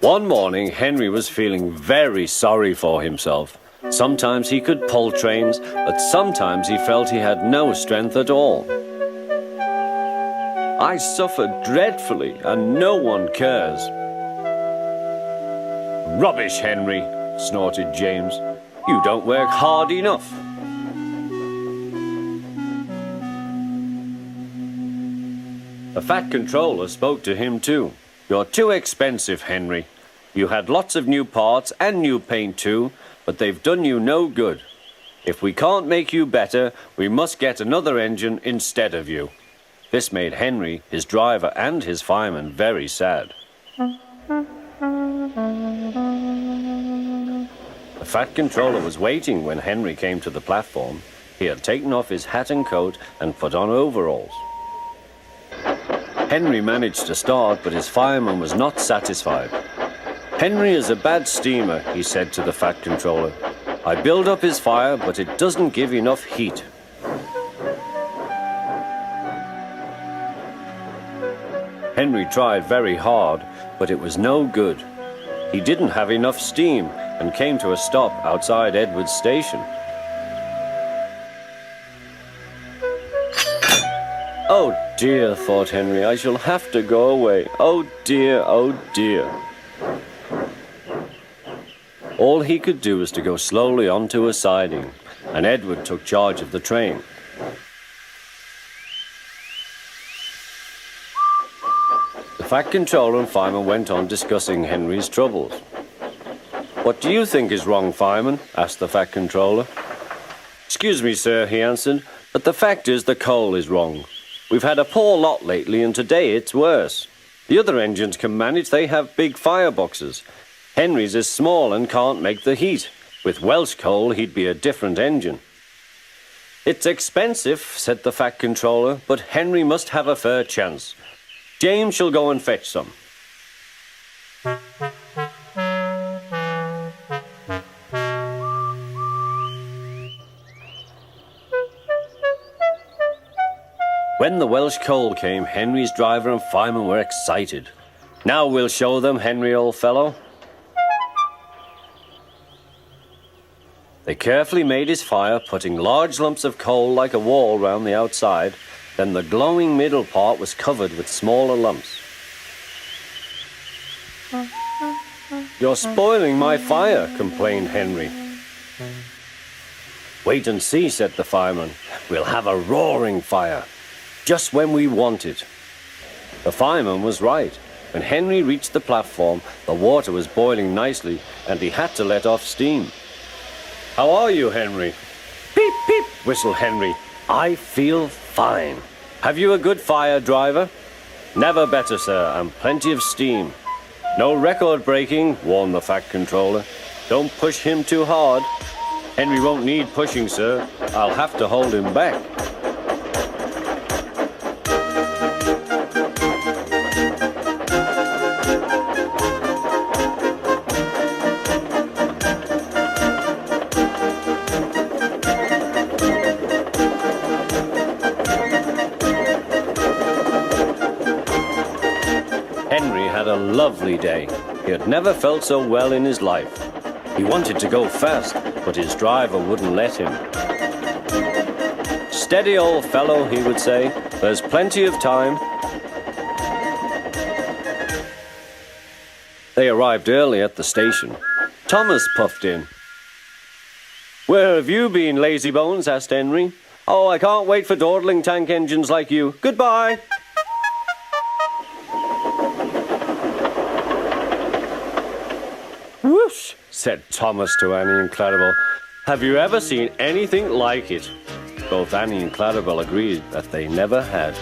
One morning, Henry was feeling very sorry for himself. Sometimes he could pull trains, but sometimes he felt he had no strength at all. I suffered dreadfully, and no one cares. Rubbish, Henry, snorted James. You don't work hard enough. The Fat Controller spoke to him too. You're too expensive, Henry. You had lots of new parts and new paint too, but they've done you no good. If we can't make you better, we must get another engine instead of you. This made Henry, his driver, and his fireman very sad. The Fat Controller was waiting when Henry came to the platform. He had taken off his hat and coat and put on overalls. Henry managed to start, but his fireman was not satisfied. Henry is a bad steamer, he said to the Fat Controller. I build up his fire, but it doesn't give enough heat. Henry tried very hard, but it was no good. He didn't have enough steam and came to a stop outside Edward's station. Oh dear, thought Henry, I shall have to go away. Oh dear, oh dear. All he could do was to go slowly onto a siding, and Edward took charge of the train. The Fat Controller and fireman went on discussing Henry's troubles. What do you think is wrong, fireman? Asked the Fat Controller. Excuse me, sir, he answered, but the fact is the coal is wrong. We've had a poor lot lately, and today it's worse. The other engines can manage, they have big fireboxes. Henry's is small and can't make the heat. With Welsh coal, he'd be a different engine. It's expensive, said the Fat Controller, but Henry must have a fair chance. James shall go and fetch some. When the Welsh coal came, Henry's driver and fireman were excited. Now we'll show them, Henry, old fellow. They carefully made his fire, putting large lumps of coal like a wall round the outside. Then the glowing middle part was covered with smaller lumps. You're spoiling my fire, complained Henry. Wait and see, said the fireman. We'll have a roaring fire. Just when we want it. The fireman was right. When Henry reached the platform, the water was boiling nicely, and he had to let off steam. How are you, Henry? Peep, peep, whistled Henry. I feel fine. Have you a good fire, driver? Never better, sir, and plenty of steam. No record breaking, warned the Fat Controller. Don't push him too hard. Henry won't need pushing, sir. I'll have to hold him back. Henry had a lovely day. He had never felt so well in his life. He wanted to go fast, but his driver wouldn't let him. Steady, old fellow, he would say. There's plenty of time. They arrived early at the station. Thomas puffed in. Where have you been, lazybones? Asked Henry. Oh, I can't wait for dawdling tank engines like you. Goodbye. Whoosh, said Thomas to Annie and Clarabelle. Have you ever seen anything like it? Both Annie and Clarabelle agreed that they never had.